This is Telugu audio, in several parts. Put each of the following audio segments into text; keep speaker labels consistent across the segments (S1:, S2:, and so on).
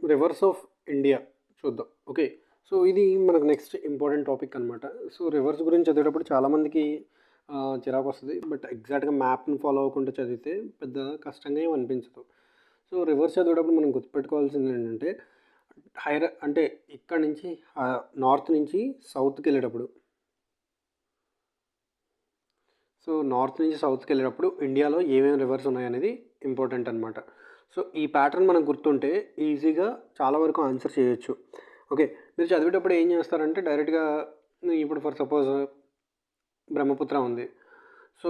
S1: రివర్స్ ఆఫ్ ఇండియా చూద్దాం. ఓకే. సో, ఇది మనకు నెక్స్ట్ ఇంపార్టెంట్ టాపిక్ అనమాట. సో, రివర్స్ గురించి చదివేటప్పుడు చాలామందికి చిరాకొస్తది. బట్ ఎగ్జాక్ట్‌గా మ్యాప్‌ని ఫాలో అవ్వకుండా చదివితే పెద్ద కష్టంగా ఏమి అనిపించదు. సో, రివర్స్ చదివేటప్పుడు మనం గుర్తుపెట్టుకోవాల్సిందేంటంటే అంటే ఇక్కడి నుంచి నార్త్ నుంచి సౌత్‌కెళ్ళేటప్పుడు నార్త్ నుంచి సౌత్‌కెళ్ళేటప్పుడు ఇండియాలో ఏమేమి రివర్స్ ఉన్నాయనేది ఇంపార్టెంట్ అనమాట. సో, ఈ ప్యాటర్న్ మనకు గుర్తుంటే ఈజీగా చాలా వరకు ఆన్సర్ చేయొచ్చు. ఓకే. మీరు చదివేటప్పుడు ఏం చేస్తారంటే డైరెక్ట్‌గా ఇప్పుడు ఫర్ సపోజ్ బ్రహ్మపుత్ర ఉంది. సో,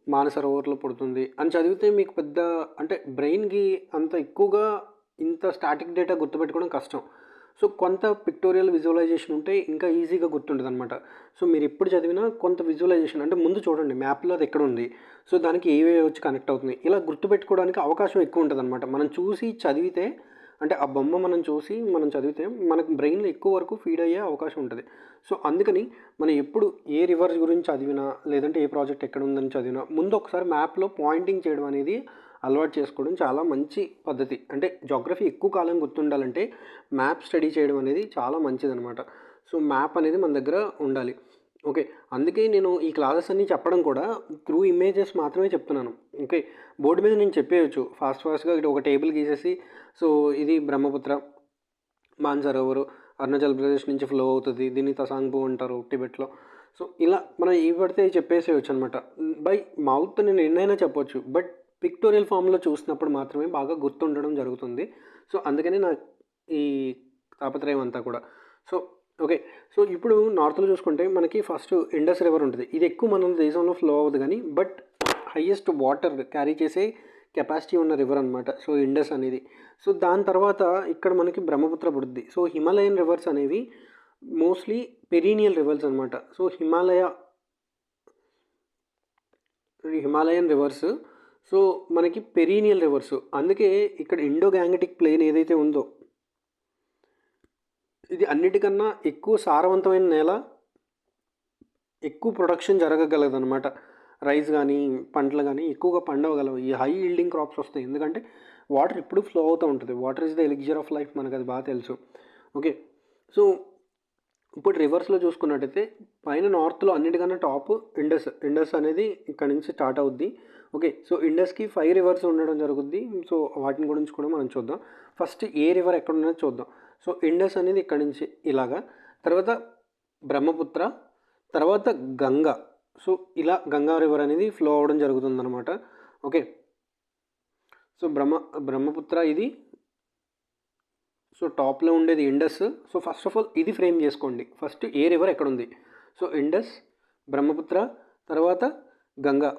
S1: మానసరోవర్‌లో పుడుతుంది అని చదివితే మీకు పెద్ద అంటే బ్రెయిన్‌కి అంత ఎక్కువగా ఇంత స్టాటిక్ డేటా గుర్తుపెట్టుకోవడం కష్టం. సో, కొంత పిక్టోరియల్ విజువలైజేషన్ ఉంటే ఇంకా ఈజీగా గుర్తుంటదనమాట. సో, మీరెప్పుడు చదివినా కొంత విజువలైజేషన్ అంటే ముందు చూడండి మ్యాప్‌లో అది ఎక్కడుంది. సో, దానికి ఏవేవి వచ్చి కనెక్ట్ అవుతున్నాయి. ఇలా గుర్తుపెట్టుకోవడానికి అవకాశం ఎక్కువ ఉంటదనమాట. మనం చూసి చదివితే అంటే ఆ బొమ్మ మనం చూసి మనం చదివితే మనకు బ్రెయిన్‌లో ఎక్కువ వరకు ఫీడ్ అయ్యే అవకాశం ఉంటది. సో, అందుకని మనం ఎప్పుడు ఏ రివర్స్ గురించి చదివినా, లేదంటే ఏ ప్రాజెక్ట్ ఎక్కడుందని చదివినా ముందు ఒకసారి మ్యాప్‌లో పాయింటింగ్ చేయడం అనేది అలవాటు చేసుకోవడం చాలా మంచి పద్ధతి. అంటే జోగ్రఫీ ఎక్కువ కాలం గుర్తుండాలంటే మ్యాప్ స్టడీ చేయడం అనేది చాలా మంచిదనమాట. సో, మ్యాప్ అనేది మన దగ్గర ఉండాలి. ఓకే. అందుకే నేను ఈ క్లాసెస్ అన్నీ చెప్పడం కూడా త్రూ ఇమేజెస్ మాత్రమే చెప్తున్నాను. ఓకే. బోర్డ్ మీద నేను చెప్పేయొచ్చు. ఫాస్ట్‌గా ఇటు ఒక టేబుల్ గీసేసి సో, ఇది బ్రహ్మపుత్ర, మానసరోవరు అరుణాచల్ ప్రదేశ్ నుంచి ఫ్లో అవుతది. దీన్ని తసాంగ్‌పు అంటారు టిబెట్‌లో. సో, ఇలా మనం ఏవి పడితే అవి చెప్పేసేయొచ్చనమాట. బై మౌత్ నేను ఎన్నైనా చెప్పొచ్చు. బట్ పిక్టోరియల్ ఫామ్‌లో చూసినప్పుడు మాత్రమే బాగా గుర్తుండడం జరుగుతుంది. సో, అందుకని ఈ తాపత్రయం అంతా కూడా. So, okay. సో, ఇప్పుడు నార్త్‌లో చూసుకుంటే మనకి ఫస్ట్ ఇండస్ రివర్ ఉంటది. ఇది ఎక్కువ మన దేశంలో ఫ్లో అవ్వదు గానీ, బట్ హైయెస్ట్ వాటర్ క్యారీ చేసే కెపాసిటీ ఉన్న రివర్ అనమాట. సో, ఇండస్ అనేది. సో, దాని తర్వాత ఇక్కడ మనకి బ్రహ్మపుత్ర పుడుద్ది. సో, హిమాలయన్ రివర్స్ అనేవి మోస్ట్‌లీ పెరీనియల్ రివర్స్ అనమాట. సో, హిమాలయన్ రివర్స్ సో, మనకి పెరీనియల్ రివర్స్. అందుకే ఇక్కడ ఇండో గ్యాంగటిక్ ప్లెయిన్ ఏదైతే ఉందో ఇది అన్నిటికన్నా ఎక్కువ సారవంతమైన నేల, ఎక్కువ ప్రొడక్షన్ జరగగలదనమాట. రైస్ గానీ, పంటలు గానీ ఎక్కువగా పండవగలవు. ఈ హై యీల్డింగ్ క్రాప్స్ వస్తాయి. ఎందుకంటే వాటర్ ఎప్పుడు ఫ్లో అవుతూ ఉంటది. Water is the elixir of life మనకది బాగా తెలుసు. ఓకే. సో, ఇప్పుడు రివర్స్‌లో చూసుకున్నట్టయితే పైన నార్త్‌లో అన్నిటికన్నా టాప్ ఇండస్. ఇండస్ అనేది ఇక్కడ నుంచి స్టార్ట్ అవుద్ది. ఓకే. సో, ఇండస్‌కి 5 రివర్స్ ఉండడం జరుగుద్ది. సో, వాటిని గురించి కూడా మనం చూద్దాం. ఫస్ట్ ఏ రివర్ ఎక్కడున్నదో చూద్దాం. సో, ఇండస్ అనేది ఇక్కడి నుంచి ఇలాగా. తర్వాత బ్రహ్మపుత్ర, తర్వాత గంగ. సో, ఇలా గంగా రివర్ అనేది ఫ్లో అవ్వడం జరుగుతుందనమాట. ఓకే. సో, బ్రహ్మపుత్ర ఇది. సో, టాప్‌లో ఉండేది Indus. So, first of all ఇది ఫ్రేమ్ చేసుకోండి. ఫస్ట్ ఏ రివర్ ఎక్కడుంది. సో, ఇండస్, బ్రహ్మపుత్ర, తర్వాత గంగా.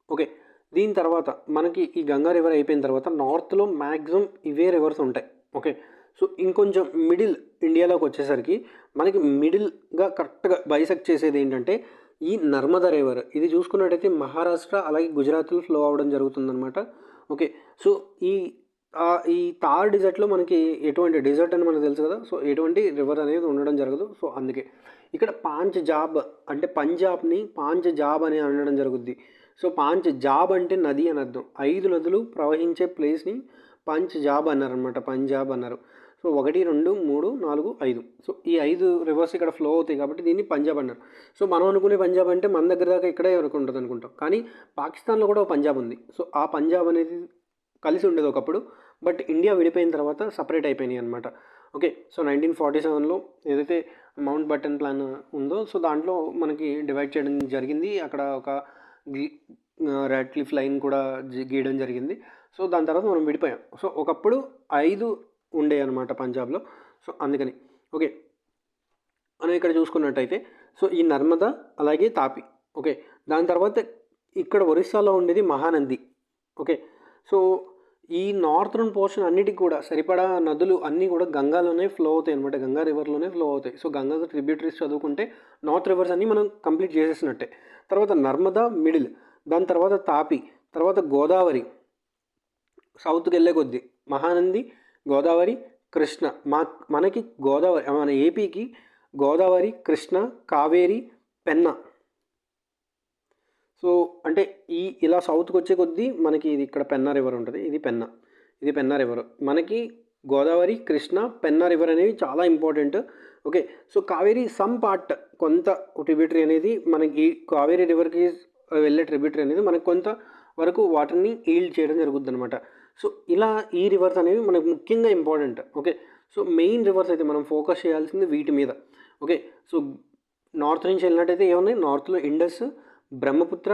S1: ఓకే. దీని తర్వాత మనకి ఈ గంగా రివర్ అయిపోయిన తర్వాత నార్త్‌లో మ్యాక్సిమం ఇవే రివర్స్ ఉంటాయి. ఓకే. సో, ఇంకొంచెం మిడిల్ ఇండియాలోకి వచ్చేసరికి మనకి మిడిల్‌గా కరెక్ట్‌గా బైసెక్ట్ చేసేది ఏంటంటే ఈ నర్మదా రివర్. ఇది చూసుకున్నట్టయితే మహారాష్ట్ర అలాగే గుజరాత్‌లో ఫ్లో అవ్వడం జరుగుతుందనమాట. ఓకే. సో, ఈ థార్ డెజర్ట్‌లో మనకి ఎటువంటి డెజర్ట్ అని మనకు తెలుసు కదా! సో, ఎటువంటి రివర్ అనేది ఉండడం జరగదు. సో, అందుకే. ఇక్కడ పాంచ్‌జాబ్ అంటే పంజాబ్‌ని పాంచ్‌జాబ్ అని అనడం జరుగుద్ది. సో, పాంచ్‌జాబ్ అంటే నది అని అర్థం. 5 నదులు ప్రవహించే ప్లేస్‌ని పంచ్‌జాబ్ అన్నారనమాట. పంజాబ్ అన్నారు. సో, 1, 2, 3, 4, 5. సో, ఈ 5 రివర్స్ ఇక్కడ ఫ్లో అవుతాయి కాబట్టి దీన్ని పంజాబ్ అన్నారు. సో, మనం అనుకునే పంజాబ్ అంటే మన దగ్గర దాకా ఇక్కడే వరకు ఉంటదనుకుంటాం. కానీ పాకిస్తాన్‌లో కూడా ఒక పంజాబ్ ఉంది. సో, ఆ పంజాబ్ అనేది కలిసి ఉండేది ఒకప్పుడు. బట్ ఇండియా విడిపోయిన తర్వాత సెపరేట్ అయిపోయినాయి అనమాట. ఓకే. సో, 1947లో ఏదైతే మౌంట్ బటన్ ప్లాన్ ఉందో సో, దాంట్లో మనకి డివైడ్ చేయడం జరిగింది. అక్కడ ఒక గి రాడ్ క్లిఫ్ లైన్ కూడా గీయడం జరిగింది. సో, దాని తర్వాత మనం విడిపోయాం. సో, ఒకప్పుడు 5 ఉండేయనమాట పంజాబ్‌లో. సో, అందుకని. ఓకే. మనం ఇక్కడ చూసుకున్నట్టయితే సో, ఈ నర్మదా అలాగే తాపి. ఓకే. దాని తర్వాత ఇక్కడ ఒరిస్సాలో ఉండేది మహానంది. ఓకే. సో, ఈ నార్థర్న్ పోర్షన్ అన్నిటికి కూడా సరిపడా నదులు అన్నీ కూడా గంగాలోనే ఫ్లో అవుతాయి అనమాట. గంగా రివర్‌లోనే ఫ్లో అవుతాయి. సో, గంగాకు ట్రిబ్యూటరీస్ చదువుకుంటే నార్త్ రివర్స్ అన్నీ మనం కంప్లీట్ చేసేసినట్టే. తర్వాత నర్మదా మిడిల్. దాని తర్వాత తాపి. తర్వాత గోదావరి. సౌత్‌కెళ్ళే కొద్దీ మహానంది, గోదావరి, కృష్ణ. మనకి గోదావరి మన ఏపీకి గోదావరి, కృష్ణ, కావేరి, పెన్నా. సో, అంటే ఇలా సౌత్‌కొచ్చే కొద్దీ మనకి ఇది ఇక్కడ పెన్నా రివర్ ఉంటది. ఇది పెన్నా. ఇది పెన్నా రివర్. మనకి గోదావరి, కృష్ణ, పెన్నా రివర్ అనేవి చాలా important. Okay. So Kaveri some part కొంత ట్రిబ్యూటరీ అనేది మనకి కావేరీ రివర్కి వెళ్ళే ట్రిబ్యూటరీ అనేది మనకు కొంత వరకు వాటర్ని ఈల్డ్ చేయడం జరుగుద్దనమాట. సో ఇలా ఈ రివర్స్ అనేవి మనకు ముఖ్యంగా important. Okay. So main reverse అయితే మనం ఫోకస్ చేయాల్సింది వీటి మీద. ఓకే. సో నార్త్ నుంచి వెళ్ళినట్టయితే ఏమున్నాయి, నార్త్లో ఇండస్, బ్రహ్మపుత్ర,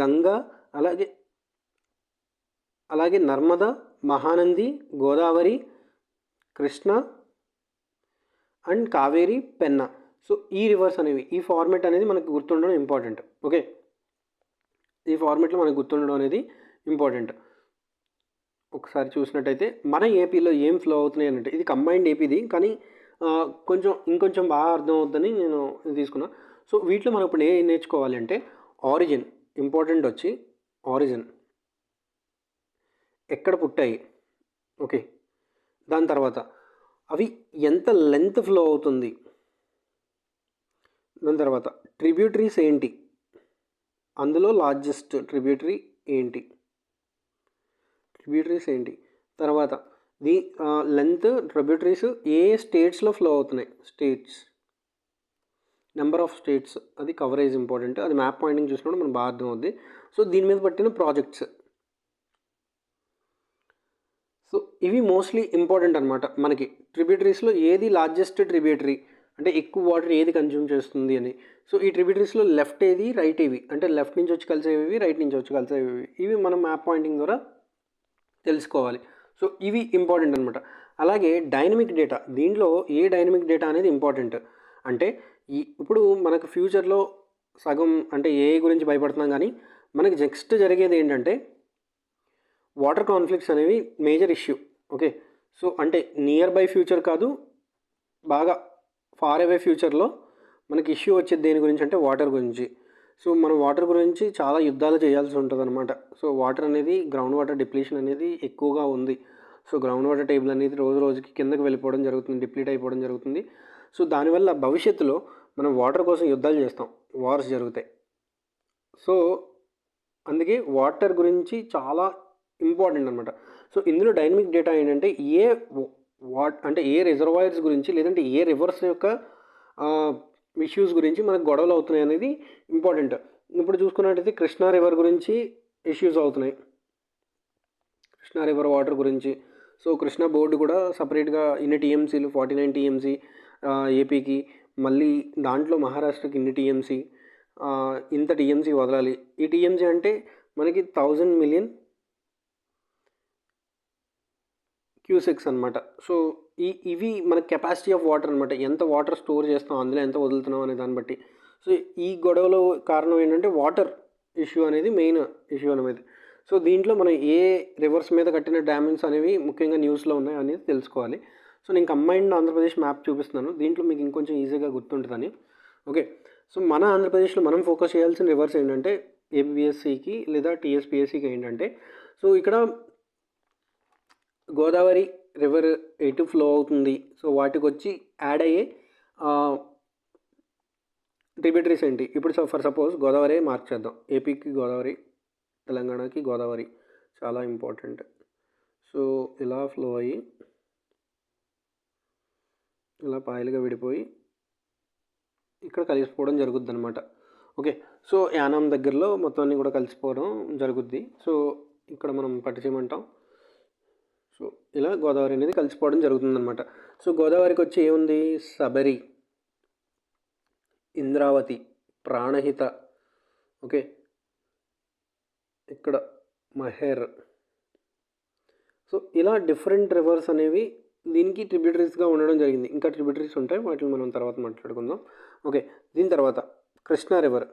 S1: గంగా, అలాగే అలాగే నర్మదా, మహానంది, గోదావరి, కృష్ణ అండ్ కావేరి, పెన్నా. సో ఈ రివర్స్ అనేవి, ఈ ఫార్మెట్ అనేది మనకు గుర్తుండడం ఇంపార్టెంట్. ఓకే. ఈ ఫార్మెట్లో మనకు గుర్తుండడం అనేది ఇంపార్టెంట్. ఒకసారి చూసినట్టయితే మన ఏపీలో ఏం ఫ్లో అవుతున్నాయి అంటే, ఇది కంబైన్డ్ ఏపీది, కానీ ఇంకొంచెం బాగా అర్థం అవుతుందని నేను తీసుకున్నా. సో వీటిలో మనం ఇప్పుడు ఏం నేర్చుకోవాలి అంటే, ఆరిజిన్ ఇంపార్టెంట్ వచ్చి ఆరిజిన్ ఎక్కడ పుట్టాయి. ఓకే. దాని తర్వాత అవి ఎంత లెంత్ ఫ్లో అవుతుంది. దాని తర్వాత ట్రిబ్యూటరీస్ ఏంటి, అందులో లార్జెస్ట్ ట్రిబ్యూటరీ ఏంటి, తర్వాత ది లెంత్ ట్రిబ్యూటరీస్ ఏ స్టేట్స్లో ఫ్లో అవుతున్నాయి, స్టేట్స్, నెంబర్ ఆఫ్ స్టేట్స్, అది కవరేజ్ ఇంపార్టెంట్. అది మ్యాప్ పాయింటింగ్ చూసినప్పుడు మనకు బాగా అర్థం అవుద్ది. సో దీని మీద పట్టిన ప్రాజెక్ట్స్, సో ఇవి మోస్ట్లీ ఇంపార్టెంట్ అనమాట మనకి. ట్రిబ్యూటరీస్లో ఏది లార్జెస్ట్ ట్రిబ్యూటరీ అంటే ఎక్కువ వాటర్ ఏది కన్జ్యూమ్ చేస్తుంది అని. సో ఈ ట్రిబ్యూటరీస్లో లెఫ్ట్ ఏది, రైట్ ఏవి, అంటే లెఫ్ట్ నుంచి వచ్చి కలిసేవి, రైట్ నుంచి వచ్చి కలిసేవి, ఇవి మనం మ్యాప్ పాయింటింగ్ ద్వారా తెలుసుకోవాలి. సో ఇవి ఇంపార్టెంట్ అనమాట. అలాగే డైనమిక్ డేటా, దీంట్లో ఏ డైనమిక్ డేటా అనేది ఇంపార్టెంట్ అంటే, ఇప్పుడు మనకు ఫ్యూచర్లో సగం అంటే ఏ గురించి భయపడుతున్నాం, కానీ మనకి నెక్స్ట్ జరిగేది ఏంటంటే వాటర్ కాన్ఫ్లిక్ట్స్ అనేవి మేజర్ ఇష్యూ. ఓకే. సో అంటే నియర్ బై ఫ్యూచర్ కాదు, బాగా ఫార్ అవే ఫ్యూచర్లో మనకి ఇష్యూ వచ్చేది దేని గురించి అంటే వాటర్ గురించి. సో మనం వాటర్ గురించి చాలా యుద్ధాలు చేయాల్సి ఉంటుంది అనమాట. సో వాటర్ అనేది, గ్రౌండ్ వాటర్ డిప్లీషన్ అనేది ఎక్కువగా ఉంది. సో గ్రౌండ్ వాటర్ టేబుల్ అనేది రోజు రోజుకి కిందకి వెళ్ళిపోవడం జరుగుతుంది, డిప్లీట్ అయిపోవడం జరుగుతుంది. సో దానివల్ల భవిష్యత్తులో మనం వాటర్ కోసం యుద్ధాలు చేస్తాం, వార్స్ జరుగుతాయి. సో అందుకే వాటర్ గురించి చాలా ఇంపార్టెంట్ అనమాట. సో ఇందులో డైనమిక్ డేటా ఏంటంటే ఏ రిజర్వాయర్స్ గురించి, లేదంటే ఏ రివర్స్ యొక్క ఇష్యూస్ గురించి మనకు గొడవలు అవుతున్నాయి అనేది ఇంపార్టెంట్. ఇప్పుడు చూసుకున్నట్టయితే కృష్ణా రివర్ గురించి ఇష్యూస్ అవుతున్నాయి, కృష్ణా రివర్ వాటర్ గురించి. సో కృష్ణా బోర్డు కూడా సపరేట్గా ఇన్ని టీఎంసీలు 49 టీఎంసీ ఏపీకి, మళ్ళీ దాంట్లో మహారాష్ట్రకి ఇన్ని టీఎంసీ, ఇంత టీఎంసీ వదలాలి. ఈ టీఎంసీ అంటే మనకి 1000 మిలియన్ క్యూసెక్స్ అనమాట. సో ఇవి మన కెపాసిటీ ఆఫ్ వాటర్ అనమాట, ఎంత వాటర్ స్టోర్ చేస్తాం, అందులో ఎంత వదులుతున్నాం అనే దాన్ని బట్టి. సో ఈ గొడవలో కారణం ఏంటంటే వాటర్ ఇష్యూ అనేది మెయిన్ ఇష్యూ అనేది. సో దీంట్లో మనం ఏ రివర్స్ మీద కట్టిన డ్యామేజ్ అనేవి ముఖ్యంగా న్యూస్లో ఉన్నాయి అనేది తెలుసుకోవాలి. సో నేను కంబైన్డ్ ఆంధ్రప్రదేశ్ మ్యాప్ చూపిస్తున్నాను, దీంట్లో మీకు ఇంకొంచెం ఈజీగా గుర్తుంటుందని. ఓకే. సో మన ఆంధ్రప్రదేశ్లో మనం ఫోకస్ చేయాల్సిన రివర్స్ ఏంటంటే ఏపీఎస్సికి లేదా టీఎస్పీఎస్సికి ఏంటంటే, సో ఇక్కడ గోదావరి రివర్ ఎటు ఫ్లో అవుతుంది, సో వాటికి వచ్చి యాడ్ అయ్యే ట్రిబ్యూటరీస్ ఏంటి. ఇప్పుడు ఫర్ సపోజ్ గోదావరి మార్చేద్దాం, ఏపీకి గోదావరి, తెలంగాణకి గోదావరి, చాలా ఇంపార్టెంట్. సో ఇలా ఫ్లో అయ్యి ఇలా పాయలుగా విడిపోయి ఇక్కడ కలిసిపోవడం జరుగుద్ది అనమాట. ఓకే. సో యానాం దగ్గరలో మొత్తం అన్నీ కూడా కలిసిపోవడం జరుగుద్ది. సో ఇక్కడ మనం పట్టిసీమంటాం. సో ఇలా గోదావరి అనేది కలిసిపోవడం జరుగుతుందన్నమాట. సో గోదావరికి వచ్చి ఏముంది, శబరి, ఇంద్రావతి, ప్రాణహిత, ఓకే, ఇక్కడ మహేర్. సో ఇలా డిఫరెంట్ రివర్స్ అనేవి దీనికి ట్రిబ్యూటరీస్గా ఉండడం జరిగింది. ఇంకా ట్రిబ్యూటరీస్ ఉంటాయి, వాటిని మనం తర్వాత మాట్లాడుకుందాం. ఓకే. దీని తర్వాత Krishna river.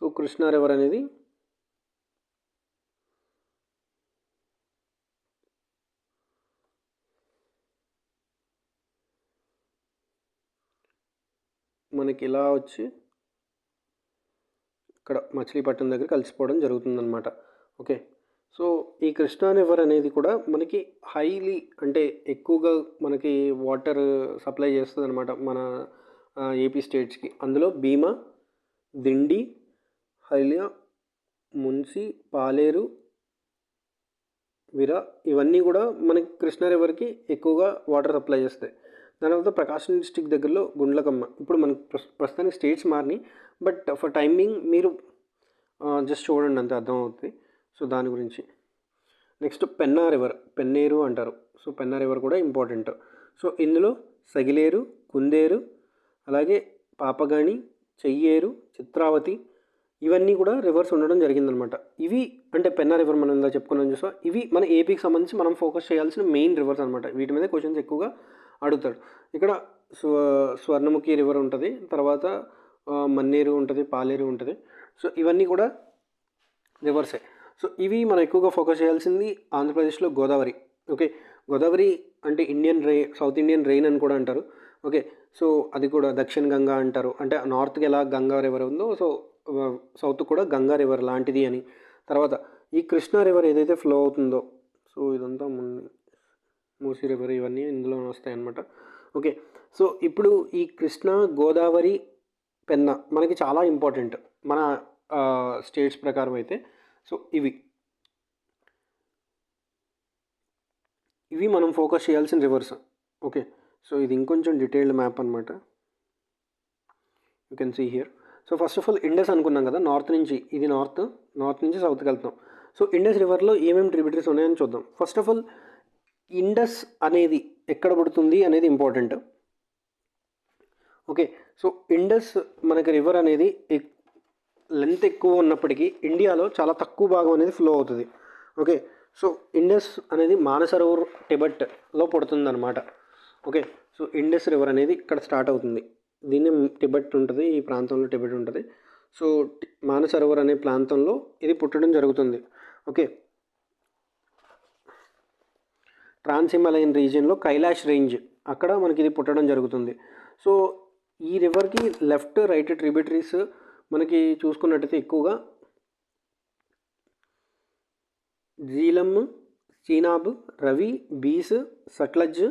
S1: So Krishna river అనేది మనకి ఇలా వచ్చి ఇక్కడ మచిలీపట్నం దగ్గర కలిసిపోవడం జరుగుతుందన్నమాట. ఓకే. సో ఈ కృష్ణా రివర్ అనేది కూడా మనకి హైలీ అంటే ఎక్కువగా మనకి వాటర్ సప్లై చేస్తుంది అనమాట మన ఏపీ స్టేట్స్కి. అందులో భీమా, దిండి, హైలియా, మున్సి, పాలేరు, విరా ఇవన్నీ కూడా మనకి కృష్ణా రివర్కి ఎక్కువగా వాటర్ సప్లై చేస్తాయి. దాని తర్వాత ప్రకాశం డిస్టిక్ దగ్గరలో గుండ్లకమ్మ. ఇప్పుడు మనకి ప్రస్తుతానికి స్టేట్స్ మారినాయి, బట్ ఫర్ టైమింగ్ మీరు జస్ట్ చూడండి అంతే అర్థమవుతుంది. సో దాని గురించి నెక్స్ట్ పెన్నా రివర్, పెన్నేరు అంటారు. సో పెన్నా రివర్ కూడా ఇంపార్టెంట్. సో ఇందులో సగిలేరు, కుందేరు, అలాగే పాపగాణి, చెయ్యేరు, చిత్రావతి ఇవన్నీ కూడా రివర్స్ ఉండడం జరిగిందనమాట. ఇవి అంటే పెన్నా రివర్ మనం ఇందా చెప్పుకున్నాం చూసా, ఇవి మన ఏపీకి సంబంధించి మనం ఫోకస్ చేయాల్సిన మెయిన్ రివర్స్ అనమాట. వీటి మీద క్వశ్చన్స్ ఎక్కువగా అడుగుతాడు. ఇక్కడ స్వర్ణముఖి రివర్ ఉంటుంది, తర్వాత మన్నేరు ఉంటుంది, పాలేరు ఉంటుంది. సో ఇవన్నీ కూడా రివర్సే. సో ఇవి మనం ఎక్కువగా ఫోకస్ చేయాల్సింది ఆంధ్రప్రదేశ్లో గోదావరి. ఓకే, గోదావరి అంటే సౌత్ ఇండియన్ రెయిన్ అని కూడా అంటారు. ఓకే, సో అది కూడా దక్షిణ గంగా అంటారు. అంటే నార్త్కి ఎలా గంగా రివర్ ఉందో, సో సౌత్ కూడా గంగా రివర్ లాంటిది అని. తర్వాత ఈ కృష్ణా రివర్ ఏదైతే ఫ్లో అవుతుందో, సో ఇదంతా మూసీ రివర్ ఇవన్నీ ఇందులో వస్తాయి అన్నమాట. ఓకే, సో ఇప్పుడు ఈ కృష్ణా, గోదావరి, పెన్నా మనకి చాలా ఇంపార్టెంట్ మన స్టేట్స్ ప్రకారం అయితే. సో ఇవి మనం ఫోకస్ చేయాల్సిన రివర్స్. ఓకే, సో ఇది ఇంకొంచెం డీటెయిల్డ్ మ్యాప్ అనమాట. You can see here. So first of all Indus అనుకున్నాం కదా, నార్త్ నుంచి ఇది నార్త్ నుంచి సౌత్కి వెళ్తున్నాం. సో ఇండస్ రివర్లో ఏమేమి ట్రిబ్యూటరీస్ ఉన్నాయని చూద్దాం. ఫస్ట్ ఆఫ్ ఆల్ ఇండస్ అనేది ఎక్కడ పడుతుంది అనేది ఇంపార్టెంట్. ఓకే, సో ఇండస్ మనకి రివర్ అనేది లెంత్ ఎక్కువ ఉన్నప్పటికీ ఇండియాలో చాలా తక్కువ భాగం అనేది ఫ్లో అవుతుంది. ఓకే, సో ఇండస్ అనేది మానసరోవర్ టిబెట్లో పడుతుంది అనమాట. ఓకే, సో ఇండస్ రివర్ అనేది ఇక్కడ స్టార్ట్ అవుతుంది. దీన్ని టిబెట్ ఉంటుంది, ఈ ప్రాంతంలో టిబెట్ ఉంటుంది. సో మానసరోవర్ అనే ప్రాంతంలో ఇది పుట్టడం జరుగుతుంది. ఓకే, ట్రాన్స్ హిమాలయన్ రీజియన్లో కైలాష్ రేంజ్ అక్కడ మనకి ఇది పుట్టడం జరుగుతుంది. సో ఈ రివర్కి లెఫ్ట్ రైట్ ట్రిబ్యూటరీస్ మనకి చూసుకున్నట్టయితే ఎక్కువగా జీలం, చీనాబ్, రవి, బీస్, సట్లజ్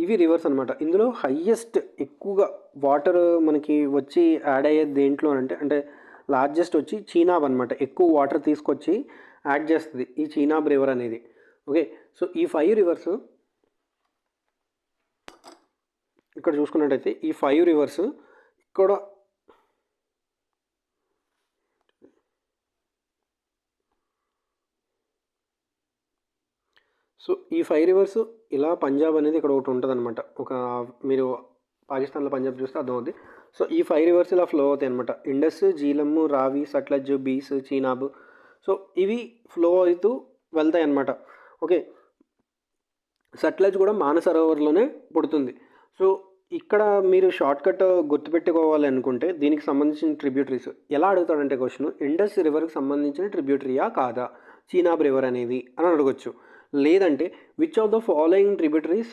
S1: ఇవి రివర్స్ అనమాట. ఇందులో హయ్యెస్ట్ ఎక్కువగా వాటర్ మనకి వచ్చి యాడ్ అయ్యేది దేంట్లో అంటే లార్జెస్ట్ వచ్చి చీనాబ్ అనమాట. ఎక్కువ వాటర్ తీసుకొచ్చి యాడ్ చేస్తుంది ఈ చీనాబ్ రివర్ అనేది. ఓకే, సో ఈ 5 రివర్స్ ఇక్కడ చూసుకున్నట్టయితే ఈ 5 రివర్స్ ఇక్కడ సో ఈ 5 రివర్స్ ఇలా పంజాబ్ అనేది ఇక్కడ ఒకటి ఉంటుంది అనమాట. మీరు పాకిస్తాన్లో పంజాబ్ చూస్తే అర్థమవుతుంది. సో ఈ 5 రివర్స్ ఇలా ఫ్లో అవుతాయి అనమాట. ఇండస్, జీలమ్, రావి, సట్లజ్, బీస్, చీనాబ్. సో ఇవి ఫ్లో అవుతూ వెళ్తాయి అన్నమాట. ఓకే, సట్లజ్ కూడా మానసరోవర్లోనే పుడుతుంది. సో ఇక్కడ మీరు షార్ట్కట్ గుర్తుపెట్టుకోవాలి అనుకుంటే దీనికి సంబంధించిన ట్రిబ్యూటరీస్ ఎలా అడుగుతాడంటే క్వశ్చన్, ఇండస్ రివర్కి సంబంధించిన ట్రిబ్యూటరీయా కాదా చీనాబ్ రివర్ అనేది అని అడగొచ్చు. లేదంటే which of the following tributaries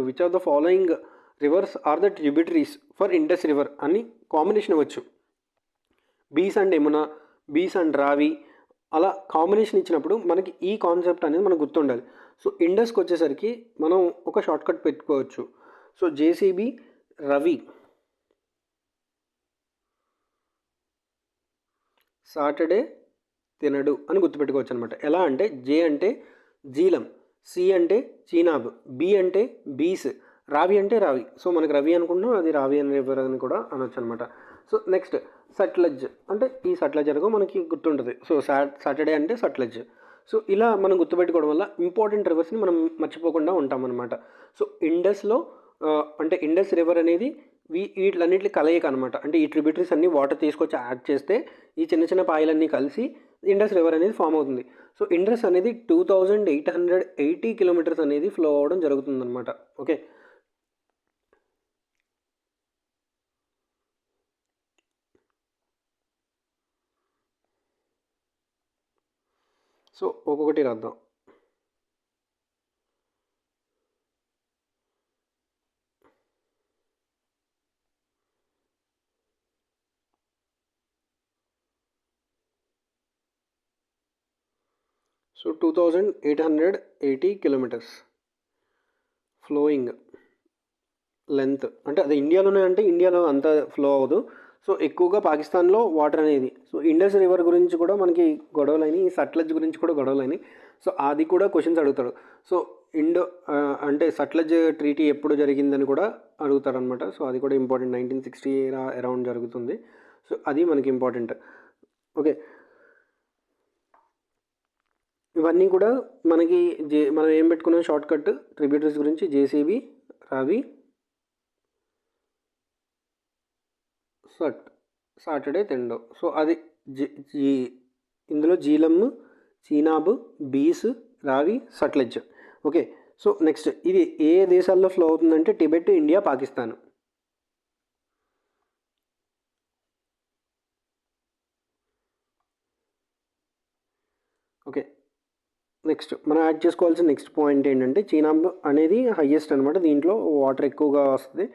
S1: which of the following rivers are the tributaries for Indus river అని కాంబినేషన్ ఇవ్వచ్చు. Beas and Yamuna, bees and రావి అలా కాంబినేషన్ ఇచ్చినప్పుడు మనకి ఈ కాన్సెప్ట్ అనేది మనకు గుర్తుండాలి. సో ఇండస్కి వచ్చేసరికి మనం ఒక షార్ట్కట్ పెట్టుకోవచ్చు. సో జేసీబీ రవి, సాటర్డే తినడు అని గుర్తుపెట్టుకోవచ్చు అనమాట. ఎలా అంటే జే అంటే జీలం, సి అంటే చీనాబ్, బి అంటే బీస్, రావి అంటే రావి. సో మనకి రవి అనుకుంటున్నాం, అది రావి అనే రివర్ అని కూడా అనొచ్చు అనమాట. సో నెక్స్ట్ సట్లజ్ అంటే ఈ సట్లజ్ అనగా మనకి గుర్తుంటుంది. సో సాటర్డే అంటే సట్లజ్. సో ఇలా మనం గుర్తుపెట్టుకోవడం వల్ల ఇంపార్టెంట్ రివర్స్ని మనం మర్చిపోకుండా ఉంటామన్నమాట. సో ఇండస్లో అంటే ఇండస్ రివర్ అనేది వీటిలన్నింటి కలయిక అనమాట. అంటే ఈ ట్రిబ్యూటరీస్ అన్ని వాటర్ తీసుకొచ్చి యాడ్ చేస్తే ఈ చిన్న చిన్న పాయలన్నీ కలిసి ఇండస్ రివర్ అనేది ఫామ్ అవుతుంది. సో ఇండస్ అనేది 2880 కిలోమీటర్స్ అనేది ఫ్లో అవ్వడం జరుగుతుంది అనమాట. ఓకే, సో ఒక్కొక్కటి రాద్దాం. So 2880 kilometres flowing length. అంటే అది ఇండియాలోనే అంటే ఇండియాలో అంత ఫ్లో అవ్వదు. సో ఎక్కువగా పాకిస్తాన్లో వాటర్ అనేది. సో ఇండస్ రివర్ గురించి కూడా మనకి గొడవలైనవి, సట్లెజ్ గురించి కూడా గొడవలైనవి. సో అది కూడా క్వశ్చన్స్ అడుగుతాడు. సో అంటే సట్లెజ్ ట్రీటీ ఎప్పుడు జరిగిందని కూడా అడుగుతారనమాట. సో అది కూడా ఇంపార్టెంట్. 1960 అరౌండ్ జరుగుతుంది. సో అది మనకి ఇంపార్టెంట్. ఓకే, ఇవన్నీ కూడా మనకి మనం ఏం పెట్టుకున్నాం షార్ట్ కట్ ట్రిబ్యూటరీస్ గురించి. జేసీబీ, రవి, సాటర్డే, తెండో. సో అది ఇందులో జీలమ్, చీనాబ్, బీస్, రావి, సట్లెజ్. ఓకే, సో నెక్స్ట్ ఇది ఏ దేశాల్లో ఫ్లో అవుతుందంటే Tibet, India, Pakistan. Okay, next మనం యాడ్ చేసుకోవాల్సిన నెక్స్ట్ పాయింట్ ఏంటంటే చీనాబ్ అనేది హయ్యెస్ట్ అనమాట. దీంట్లో వాటర్ ఎక్కువగా వస్తుంది.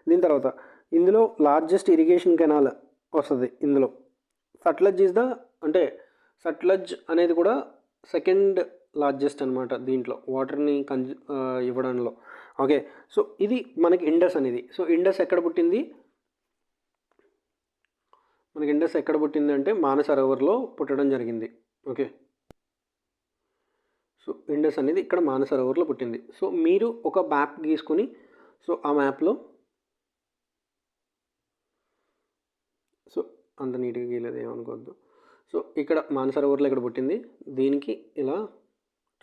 S1: దీని తర్వాత ఇందులో లార్జెస్ట్ ఇరిగేషన్ కెనాల్ వస్తుంది. ఇందులో సట్లెజ్ అంటే సట్లెజ్ అనేది కూడా సెకండ్ లార్జెస్ట్ అనమాట దీంట్లో వాటర్ని ఇవ్వడంలో. ఓకే, సో ఇది మనకి ఇండస్ అనేది. సో ఇండస్ ఎక్కడ పుట్టింది? మనకి ఇండస్ ఎక్కడ పుట్టింది అంటే మానసరోవర్లో పుట్టడం జరిగింది. ఓకే, సో ఇండస్ అనేది ఇక్కడ మానసరోవర్లో పుట్టింది. సో మీరు ఒక మ్యాప్ గీసుకొని, సో ఆ మ్యాప్లో సో అంత నీట్గా గీయలేదు ఏమనుకోవద్దు. సో ఇక్కడ మానసరోవర్లో ఇక్కడ పుట్టింది. దీనికి ఇలా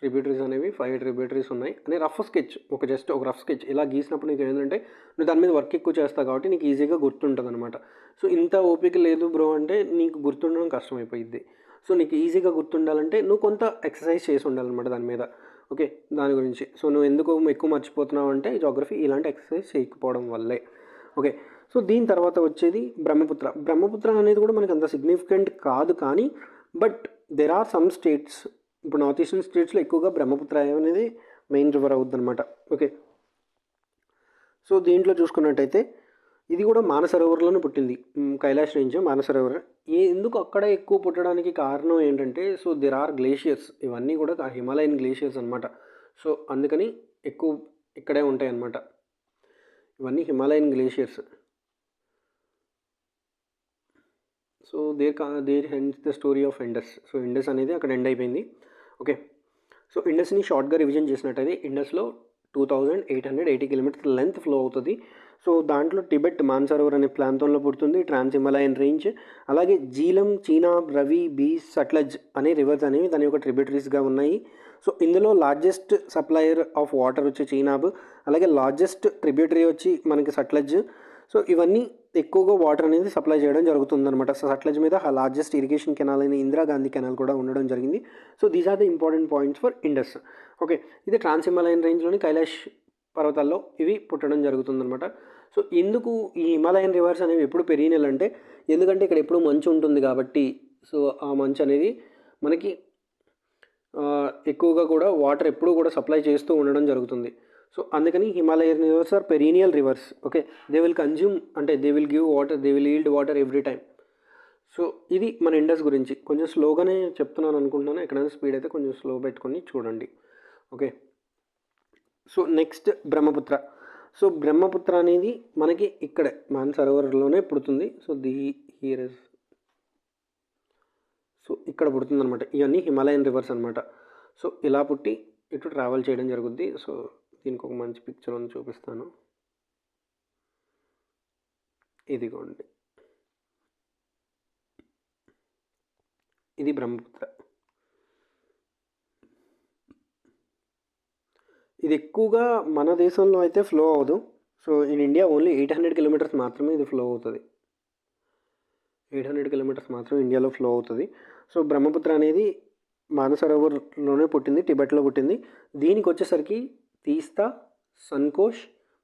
S1: ట్రిబ్యూటరీస్ అనేవి 5 ట్రిబ్యూటరీస్ ఉన్నాయి అని రఫ్ స్కెచ్, జస్ట్ ఒక రఫ్ స్కెచ్ ఇలా గీసినప్పుడు నీకు ఏంటంటే నువ్వు దాని మీద వర్క్ ఎక్కువ చేస్తావు కాబట్టి నీకు ఈజీగా గుర్తుంటుంది అనమాట. సో ఇంత ఓపిక లేదు బ్రో అంటే నీకు గుర్తుండడం కష్టమైపోయింది. సో నీకు ఈజీగా గుర్తుండాలంటే నువ్వు కొంత ఎక్సర్సైజ్ చేసి ఉండాలన్నమాట దాని మీద. ఓకే, దాని గురించి. సో నువ్వు ఎందుకు ఎక్కువ మర్చిపోతున్నావు అంటే జోగ్రఫీ ఇలాంటి ఎక్సర్సైజ్ చేయకపోవడం వల్లే. ఓకే, సో దీని తర్వాత వచ్చేది బ్రహ్మపుత్ర అనేది కూడా మనకి అంత సిగ్నిఫికెంట్ కాదు, కానీ but there are some states, ఇప్పుడు నార్త్ ఈస్టర్న్ స్టేట్స్లో ఎక్కువగా బ్రహ్మపుత్ర అనేది మెయిన్ రివర్ అవుద్ది అనమాట. ఓకే, సో దీంట్లో చూసుకున్నట్టయితే ఇది కూడా మానసరోవర్లోనే పుట్టింది. కైలాష్ రేంజ్ మానసరోవర్. ఎందుకు అక్కడ ఎక్కువ పుట్టడానికి కారణం ఏంటంటే సో దెర్ ఆర్ గ్లేషియర్స్, ఇవన్నీ కూడా హిమాలయన్ గ్లేషియర్స్ అనమాట. సో అందుకని ఎక్కువ ఇక్కడే ఉంటాయి అన్నమాట. ఇవన్నీ Himalayan glaciers. So there hence the story of Indus. So Indus అనేది అక్కడ ఎండ్ అయిపోయింది. ఓకే, సో ఇండస్ని షార్ట్గా రివిజన్ చేసినట్టయితే ఇండస్లో 2880 కిలోమీటర్స్ లెంత్ ఫ్లో అవుతుంది. సో దాంట్లో టిబెట్ మాన్సరోవర్ అనే ప్రాంతంలో పుడుతుంది. ట్రాన్స్ హిమాలయన్ రేంజ్, అలాగే జీలం, చీనాబ్, రవి, బీస్, సట్లెజ్ అనే రివర్స్ అనేవి దాని యొక్క ట్రిబ్యూటరీస్గా ఉన్నాయి. సో ఇందులో లార్జెస్ట్ సప్లయర్ ఆఫ్ వాటర్ వచ్చి చీనాబ్, అలాగే లార్జెస్ట్ ట్రిబ్యూటరీ వచ్చి మనకి సట్లెజ్. సో ఇవన్నీ ఎక్కువగా వాటర్ అనేది సప్లై చేయడం జరుగుతుందన్నమాట. సో సట్లెజ్ మీద లార్జెస్ట్ ఇరిగేషన్ కెనాల్ అయిన ఇందిరాగాంధీ కెనాల్ కూడా ఉండడం జరిగింది. So these are the important points for Indus. Okay, ఇది ట్రాన్స్ హిమాలయన్ రేంజ్లోని కైలాష్ పర్వతాల్లో ఇవి పుట్టడం జరుగుతుందన్నమాట. సో ఎందుకు ఈ హిమాలయన్ రివర్స్ అనేవి ఎప్పుడు పెరిగినాయి అంటే ఎందుకంటే ఇక్కడ ఎప్పుడు మంచు ఉంటుంది కాబట్టి. సో ఆ మంచు అనేది మనకి ఎక్కువగా కూడా వాటర్ ఎప్పుడు కూడా సప్లై చేస్తూ ఉండడం జరుగుతుంది. సో అందుకని Himalayan rivers are perennial rivers. Okay, they will consume అంటే they will give water, they will yield water every time. So ఇది మన ఇండస్ గురించి. కొంచెం స్లోగానే చెప్తున్నాను అనుకుంటున్నాను, ఎక్కడైనా స్పీడ్ అయితే కొంచెం స్లో పెట్టుకొని చూడండి. Okay, so next Brahmaputra. So Brahmaputra అనేది మనకి ఇక్కడే మానసరోవర్లోనే పుడుతుంది. సో హియర్ ఇస్, సో ఇక్కడ పుడుతుంది అనమాట. ఇవన్నీ హిమాలయన్ రివర్స్ అనమాట. సో ఇలా పుట్టి ఇటు ట్రావెల్ చేయడం జరుగుద్ది. సో దీనికి ఒక మంచి పిక్చర్ ఉంది, చూపిస్తాను. ఇదిగోండి, ఇది బ్రహ్మపుత్ర. ఇది ఎక్కువగా మన దేశంలో అయితే ఫ్లో అవ్వదు. So in India only 800 kilometres మాత్రమే ఇది ఫ్లో అవుతుంది. 800 కిలోమీటర్స్ మాత్రం ఇండియాలో ఫ్లో అవుతుంది. సో బ్రహ్మపుత్ర అనేది మానసరోవర్లోనే పుట్టింది, టిబెట్లో పుట్టింది. దీనికి వచ్చేసరికి తీస్తా, సన్కోష్,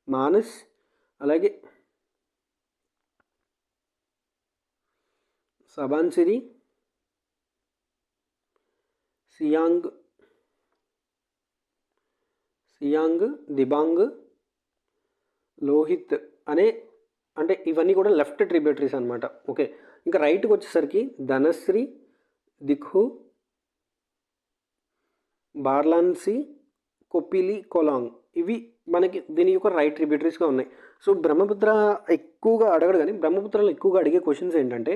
S1: మానస్, అలాగే సబాన్సిరి, సియాంగ్, దిబాంగ్, లోహిత్ అంటే ఇవన్నీ కూడా లెఫ్ట్ ట్రిబ్యూటరీస్ అనమాట. ఓకే, ఇంకా రైట్కి వచ్చేసరికి ధనశ్రీ, దిఖు, బార్లాన్సీ, కొప్పిలి, కొలాంగ్, ఇవి మనకి దీని యొక్క రైట్ ట్రిబ్యూటరీస్గా ఉన్నాయి. సో బ్రహ్మపుత్ర ఎక్కువగా అడగడు, కానీ బ్రహ్మపుత్రలో ఎక్కువగా అడిగే క్వశ్చన్స్ ఏంటంటే,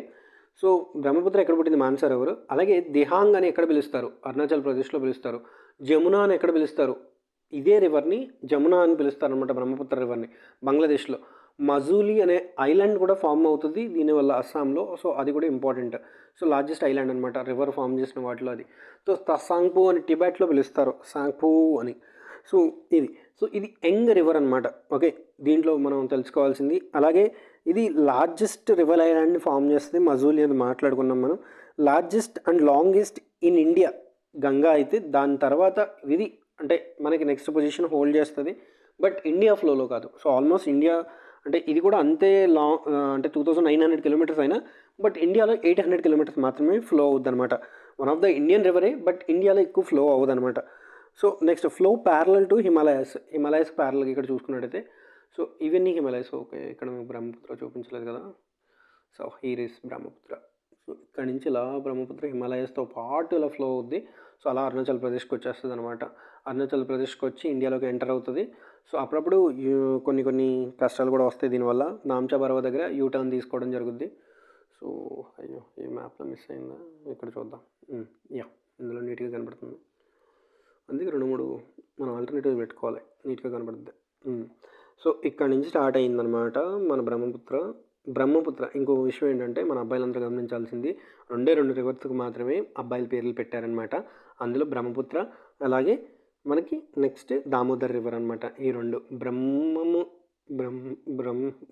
S1: సో బ్రహ్మపుత్ర ఎక్కడ పుట్టింది, మానసరోవర్. అలాగే దిహాంగ్ అని ఎక్కడ పిలుస్తారు, అరుణాచల్ ప్రదేశ్లో పిలుస్తారు. జమున అని ఎక్కడ పిలుస్తారు, ఇదే రివర్ని జమున అని పిలుస్తారు అనమాట, బ్రహ్మపుత్ర రివర్ని బంగ్లాదేశ్లో. మజూలీ అనే ఐలాండ్ కూడా ఫామ్ అవుతుంది దీనివల్ల అస్సాంలో, సో అది కూడా ఇంపార్టెంట్. సో లార్జెస్ట్ ఐలాండ్ అనమాట రివర్ ఫామ్ చేసిన వాటిలో అది. సో తసాంగ్పూ అని టిబెట్లో పిలుస్తారు, సాంగ్పూ అని. సో ఇది ఇది యంగ్ రివర్ అనమాట. ఓకే, దీంట్లో మనం తెలుసుకోవాల్సింది. అలాగే ఇది లార్జెస్ట్ రివర్ ఐలాండ్ని ఫామ్ చేస్తుంది మజూలీ అని మాట్లాడుకున్నాం మనం. Largest and longest in India Ganga అయితే, దాని తర్వాత ఇది అంటే మనకి నెక్స్ట్ పొజిషన్ హోల్డ్ చేస్తుంది, బట్ ఇండియా ఫ్లోలో కాదు. సో ఆల్మోస్ట్ ఇండియా అంటే ఇది కూడా అంతే లాంగ్, అంటే 2900 కిలోమీటర్స్ అయినా, బట్ ఇండియాలో 800 కిలోమీటర్స్ మాత్రమే ఫ్లో అవుద్ది అనమాట. వన్ ఆఫ్ ద ఇండియన్ రివరే, బట్ ఇండియాలో ఎక్కువ ఫ్లో అవ్వదు అనమాట. So next flow parallel to Himalayas parallel ఇక్కడ చూసుకున్నట్టయితే. సో ఇవన్నీ హిమాలయస్. ఓకే, ఇక్కడ మీకు బ్రహ్మపుత్ర చూపించలేదు కదా. So here is Brahmaputra. So ఇక్కడ నుంచి ఇలా బ్రహ్మపుత్ర హిమాలయస్తో పాటు ఇలా ఫ్లో అవుద్ది. సో అలా అరుణాచల్ ప్రదేశ్కి వచ్చేస్తుంది అనమాట. అరుణాచల్ ప్రదేశ్కి వచ్చి ఇండియాలోకి ఎంటర్ అవుతుంది. సో అప్పుడప్పుడు కొన్ని కష్టాలు కూడా వస్తాయి దీనివల్ల. నామ్చా బరవ దగ్గర యూటర్న్ తీసుకోవడం జరుగుద్ది. సో అయ్యో, ఈ మ్యాప్లో మిస్ అయిందా, ఇక్కడ చూద్దాం. యా, ఇందులో నీట్గా కనబడుతుంది. అందుకే 2-3 మనం ఆల్టర్నేటివ్ పెట్టుకోవాలి, నీట్గా కనబడుద్ది. సో ఇక్కడ నుంచి స్టార్ట్ అయిందనమాట మన బ్రహ్మపుత్ర. ఇంకో విషయం ఏంటంటే, మన అబ్బాయిలందరూ గమనించాల్సింది, 2 రివర్స్కి మాత్రమే అబ్బాయిల పేర్లు పెట్టారనమాట. అందులో బ్రహ్మపుత్ర, అలాగే మనకి నెక్స్ట్ దామోదర్ రివర్ అనమాట. ఈ 2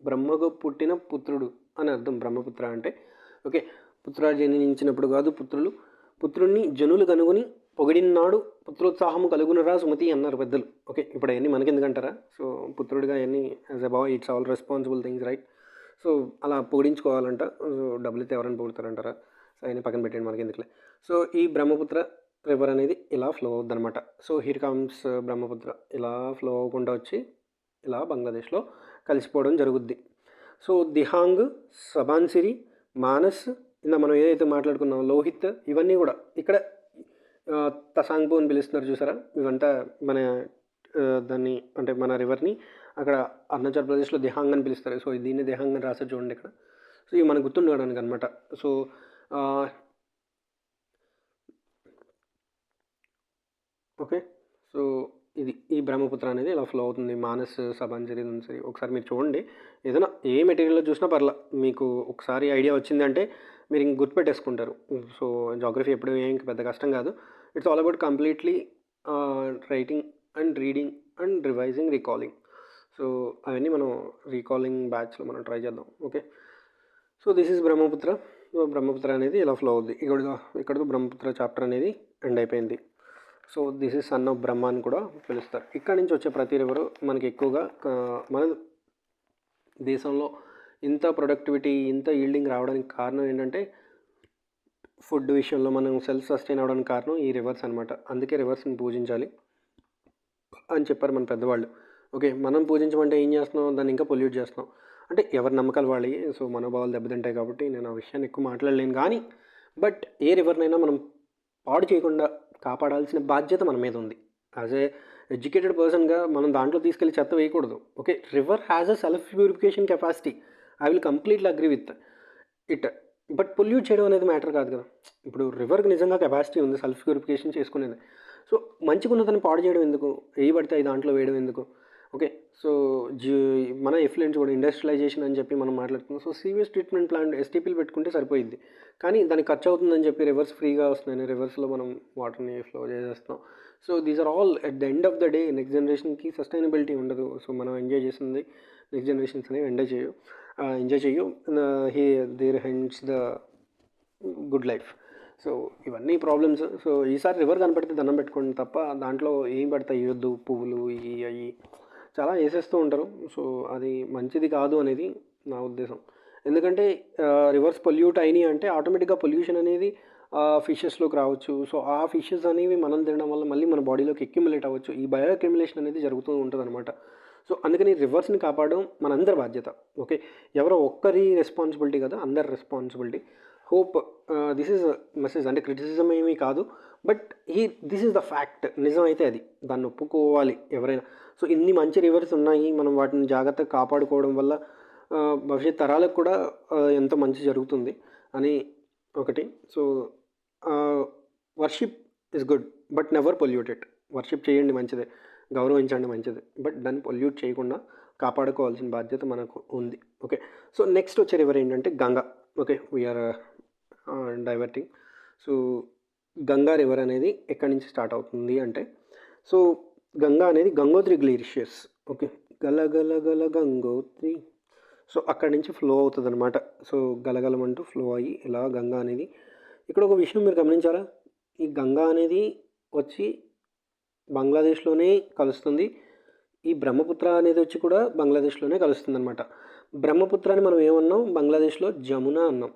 S1: బ్రహ్మకు పుట్టిన పుత్రుడు అని అర్థం బ్రహ్మపుత్ర అంటే. ఓకే, పుత్ర జనించినప్పుడు కాదు, పుత్రుణ్ణి జనులు కనుగొని పొగిడినాడు పుత్రోత్సాహము కలుగునరా సుమతి అన్నారు పెద్దలు. ఓకే, ఇప్పుడు అవన్నీ మనకి ఎందుకంటారా. సో పుత్రుడిగా అవన్నీ as a boy it's all responsible things, right. So అలా పొగిడించుకోవాలంట. సో డబ్బులు అయితే ఎవరైనా పొగుడతారంటారా. సో అయినా పక్కన పెట్టండి, మనకి ఎందుకులే. సో ఈ బ్రహ్మపుత్ర రివర్ అనేది ఇలా ఫ్లో అవుద్ది అనమాట. సో హియర్ కమ్స్ బ్రహ్మపుత్ర ఇలా ఫ్లో అవ్వకుండా వచ్చి ఇలా బంగ్లాదేశ్లో కలిసిపోవడం జరుగుద్ది. సో దిహాంగ్, సబాన్సిరి, మానస్, ఇలా మనం ఏదైతే మాట్లాడుకున్నాం లోహిత్, ఇవన్నీ కూడా ఇక్కడ తసాంగ్పూ అని పిలుస్తున్నారు చూసారా. ఇవంతా మన దాన్ని అంటే మన రివర్ని అక్కడ అరుణాచల్ ప్రదేశ్లో దిహాంగ్ అని పిలుస్తారు. సో దీన్ని దిహాంగ్ అని రాసారు చూడండి ఇక్కడ. సో ఇవి మనకు గుర్తుండడానికి అనమాట. సో ఓకే, సో ఈ బ్రహ్మపుత్ర అనేది ఇలా ఫ్లో అవుతుంది. మానస్, సబాన్సిరి, ధన్సిరి ఒకసారి మీరు చూడండి. ఏదైనా ఏ మెటీరియల్లో చూసినా పర్లా, మీకు ఒకసారి ఐడియా వచ్చింది అంటే మీరు ఇంక గుర్తుపెట్టేసుకుంటారు. సో జాగ్రఫీ ఎప్పుడు ఏం పెద్ద కష్టం కాదు. It's all about completely writing and reading and revising, recalling. So అవన్నీ మనం రీకాలింగ్ బ్యాచ్లో మనం ట్రై చేద్దాం. Okay, so this is Brahmaputra. Brahmaputra అనేది ఇలా ఫ్లో అవుద్ది. ఇక్కడతో బ్రహ్మపుత్ర చాప్టర్ అనేది ఎండ్ అయిపోయింది. So this is son of Brahma అని కూడా పిలుస్తారు. ఇక్కడ నుంచి వచ్చే ప్రతి రివరు మనకి ఎక్కువగా మన దేశంలో ఇంత ప్రొడక్టివిటీ, ఇంత ఈల్డింగ్ రావడానికి కారణం ఏంటంటే, ఫుడ్ విషయంలో మనం సెల్ఫ్ సస్టైన్ అవ్వడానికి కారణం ఈ రివర్స్ అనమాట. అందుకే రివర్స్ని పూజించాలి అని చెప్పారు మన పెద్దవాళ్ళు. ఓకే, మనం పూజించమంటే ఏం చేస్తున్నాం, దాన్ని ఇంకా పొల్యూట్ చేస్తున్నాం. అంటే ఎవరి నమ్మకాలు వాళ్ళవి. సో మనోభావాలు దెబ్బతింటాయి కాబట్టి నేను ఆ విషయాన్ని ఎక్కువ మాట్లాడలేను. కానీ బట్ ఏ రివర్నైనా మనం పాడు చేయకుండా కాపాడాల్సిన బాధ్యత మన మీద ఉంది. యాజ్ ఏ ఎడ్యుకేటెడ్ పర్సన్గా మనం దాంట్లో తీసుకెళ్ళి చెత్త వేయకూడదు. Okay, river has a self purification capacity. I will completely agree with it. But pollute చేయడం అనేది మ్యాటర్ కాదు కదా. ఇప్పుడు రివర్కి నిజంగా కెపాసిటీ ఉంది సెల్ఫ్ ప్యూరిఫికేషన్ చేసుకునేది. సో మంచిగా ఉన్నదాన్ని పాడు చేయడం ఎందుకు, ఏ పడితే దాంట్లో వేయడం ఎందుకు. ఓకే, సో మన ఎఫ్లుయెంట్స్ కూడా ఇండస్ట్రియలైజేషన్ అని చెప్పి మనం మాట్లాడుతున్నాం. సో సీవేజ్ ట్రీట్మెంట్ ప్లాంట్ ఎస్టీపీలు పెట్టుకుంటే సరిపోయింది. కానీ దానికి ఖర్చు అవుతుందని చెప్పి రివర్స్ ఫ్రీగా వస్తున్నాయని రివర్స్లో మనం వాటర్ని ఫ్లో చేసేస్తున్నాం. So these are all at the end of the day next జనరేషన్కి సస్టైనబిలిటీ ఉండదు. సో మనం ఎంజాయ్ చేసింది నెక్స్ట్ జనరేషన్స్ అనేవి ఎంజాయ్ చేయు their hands the good life. So ఇవన్నీ ప్రాబ్లమ్స్. సో ఈసారి రివర్ కనపడితే దండం పెట్టుకోండి తప్ప దాంట్లో ఏం పడతాయి ఇవ్వద్దు, పువ్వులు అవి చాలా వేసేస్తూ ఉంటారు. సో అది మంచిది కాదు అనేది నా ఉద్దేశం. ఎందుకంటే రివర్స్ పొల్యూట్ అయినాయి అంటే ఆటోమేటిక్గా పొల్యూషన్ అనేది ఫిషెస్లోకి రావచ్చు. సో ఆ ఫిషెస్ అనేవి మనం తినడం వల్ల మళ్ళీ మన బాడీలోకి అక్యుములేట్ అవ్వచ్చు. ఈ బయో అక్యుములేషన్ అనేది జరుగుతూ ఉంటుంది అనమాట. సో అందుకని రివర్స్ని కాపాడడం మనందరి బాధ్యత. ఓకే, ఎవరో ఒక్కరి రెస్పాన్సిబిలిటీ కదా, అందరి responsibility. Hope this is message, అంటే క్రిటిసిజం ఏమీ కాదు, but this is the fact. నిజం అయితే అది, దాన్ని ఒప్పుకోవాలి ఎవరైనా. సో ఇన్ని మంచి రివర్స్ ఉన్నాయి, మనం వాటిని జాగ్రత్తగా కాపాడుకోవడం వల్ల భవిష్యత్ తరాలకు కూడా ఎంతో మంచి జరుగుతుంది అని ఒకటి. So worship is good, but never pollute it. Worship చేయండి మంచిదే, గౌరవించండి మంచిదే, బట్ దాన్ని పొల్యూట్ చేయకుండా కాపాడుకోవాల్సిన బాధ్యత మనకు ఉంది. ఓకే, సో నెక్స్ట్ వచ్చే రివర్ ఏంటంటే Ganga. Okay, we're diverting. So Ganga river అనేది ఎక్కడి నుంచి స్టార్ట్ అవుతుంది అంటే, సో గంగా అనేది గంగోత్రి గ్లేషియర్స్. ఓకే, గల గల గల గంగోత్రి. సో అక్కడి నుంచి ఫ్లో అవుతుంది అనమాట. సో గలగలమంటూ ఫ్లో అయ్యి ఇలా గంగా అనేది, ఇక్కడ ఒక విషయం మీరు గమనించారా, ఈ గంగా అనేది వచ్చి బంగ్లాదేశ్లోనే కలుస్తుంది. ఈ బ్రహ్మపుత్ర అనేది వచ్చి కూడా బంగ్లాదేశ్లోనే కలుస్తుంది అనమాట. బ్రహ్మపుత్రాన్ని మనం ఏమన్నాం, బంగ్లాదేశ్లో జమున అన్నాం,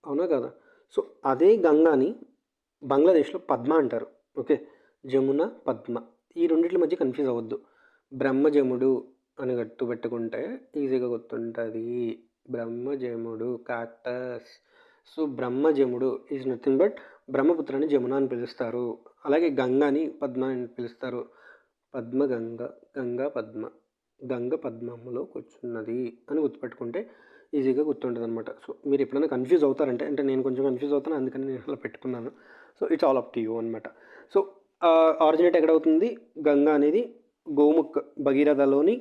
S1: అవునా కదా. సో అదే గంగాని బంగ్లాదేశ్లో పద్మ అంటారు. ఓకే, జమున పద్మ, ఈ రెండింటి మధ్య కన్ఫ్యూజ్ అవ్వద్దు. బ్రహ్మజముడు అని గట్టు పెట్టుకుంటే ఈజీగా గుర్తుంటుంది. బ్రహ్మజముడు క్యాక్టస్. సో బ్రహ్మజముడు ఈజ్ నథింగ్ బట్ బ్రహ్మపుత్రాన్ని జమున అని పిలుస్తారు. అలాగే గంగాని పద్మ అని పిలుస్తారు. పద్మ గంగ, గంగా పద్మ, గంగ పద్మములో కూర్చున్నది అని గుర్తుపెట్టుకుంటే ఈజీగా గుర్తుంటుంది అనమాట. సో మీరు ఎప్పుడైనా కన్ఫ్యూజ్ అవుతారంటే, అంటే నేను కొంచెం కన్ఫ్యూజ్ అవుతాను, అందుకని నేను అలా పెట్టుకున్నాను. So it's all up to you అనమాట. సో ఆరిజినేట్ ఎక్కడవుతుంది, గంగా అనేది గోముఖ్, భగీరథలోని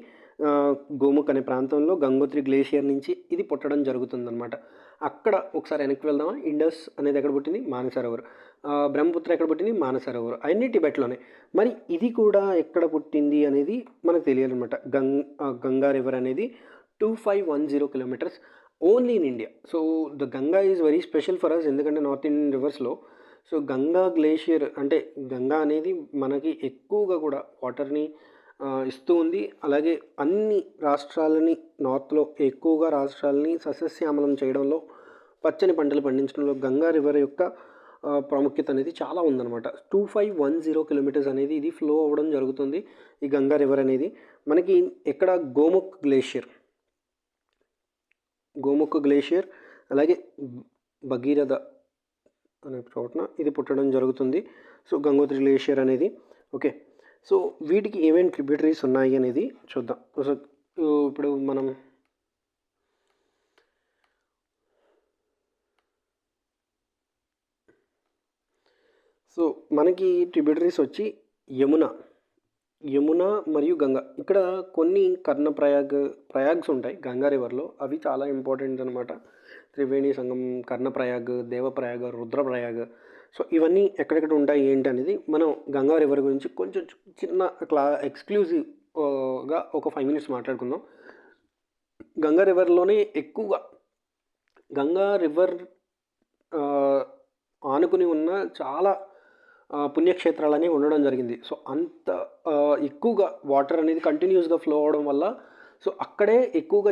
S1: గోముఖ్ అనే ప్రాంతంలో గంగోత్రి గ్లేషియర్ నుంచి ఇది పుట్టడం జరుగుతుందన్నమాట. అక్కడ ఒకసారి వెనక్కి వెళ్దామా, ఇండస్ అనేది ఎక్కడ పుట్టింది, మానసరోవర్. బ్రహ్మపుత్ర ఎక్కడ పుట్టింది, మానసరోవర్, అన్నీ టిబెట్లోనే. మరి ఇది కూడా ఎక్కడ పుట్టింది అనేది మనకు తెలియాలన్నమాట. గంగా రివర్ అనేది 2510 kilometres only in India. So the Ganga is very special for us, ఎందుకంటే నార్త్ ఇండియన్ రివర్స్లో సో గంగా గ్లేషియర్ అంటే గంగా అనేది మనకి ఎక్కువగా కూడా వాటర్ని ఇస్తూ ఉంది. అలాగే అన్ని రాష్ట్రాలని, నార్త్లో ఎక్కువగా రాష్ట్రాలని సస్యశ్యామలం చేయడంలో, పచ్చని పంటలు పండించడంలో గంగా రివర్ యొక్క ప్రాముఖ్యత అనేది చాలా ఉందన్నమాట. 2510 కిలోమీటర్స్ అనేది ఇది ఫ్లో అవ్వడం జరుగుతుంది. ఈ గంగా రివర్ అనేది మనకి ఎక్కడ, గోముఖ్ గ్లేషియర్ అలాగే భగీరథ అనే చోటన ఇది పుట్టడం జరుగుతుంది. సో గంగోత్రి గ్లేషియర్ అనేది. ఓకే, సో వీటికి ఏమేమి ట్రిబ్యూటరీస్ ఉన్నాయి అనేది చూద్దాం. సో ఇప్పుడు మనం సో మనకి ట్రిబ్యూటరీస్ వచ్చి యమున మరియు గంగా. ఇక్కడ కొన్ని ప్రయాగ్స్ ఉంటాయి గంగా రివర్లో, అవి చాలా ఇంపార్టెంట్ అనమాట. త్రివేణి సంగం, కర్ణప్రయాగ్, దేవప్రయాగ, రుద్రప్రయాగ. సో ఇవన్నీ ఎక్కడెక్కడ ఉంటాయి ఏంటి అనేది మనం గంగా రివర్ గురించి కొంచెం చిన్న ఎక్స్క్లూజివ్గా ఒక 5 minutes మాట్లాడుకుందాం. గంగా రివర్లోనే ఎక్కువగా, గంగా రివర్ ఆనుకుని ఉన్న చాలా పుణ్యక్షేత్రాలని ఉండడం జరిగింది. సో అంత ఎక్కువగా వాటర్ అనేది కంటిన్యూస్గా ఫ్లో అవడం వల్ల సో అక్కడే ఎక్కువగా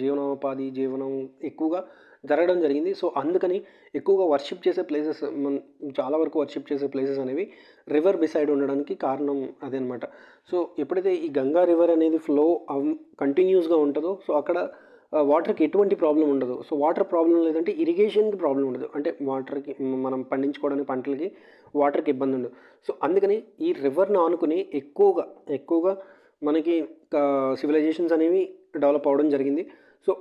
S1: జీవనం ఎక్కువగా జరగడం జరిగింది. సో అందుకని ఎక్కువగా వర్షిప్ చేసే ప్లేసెస్, చాలా వరకు వర్షిప్ చేసే ప్లేసెస్ అనేవి రివర్ బిసైడ్ ఉండడానికి కారణం అదనమాట. సో ఎప్పుడైతే ఈ గంగా రివర్ అనేది ఫ్లో కంటిన్యూస్గా ఉంటుందో సో అక్కడ వాటర్కి ఎటువంటి ప్రాబ్లం ఉండదు. సో వాటర్ ప్రాబ్లం లేదంటే ఇరిగేషన్కి ప్రాబ్లం ఉండదు, అంటే వాటర్కి మనం పండించుకోవడానికి పంటలకి వాటర్కి ఇబ్బంది ఉండదు. సో అందుకని ఈ రివర్ని ఆనుకుని ఎక్కువగా మనకి సివిలైజేషన్స్ అనేవి డెవలప్ అవ్వడం జరిగింది. సో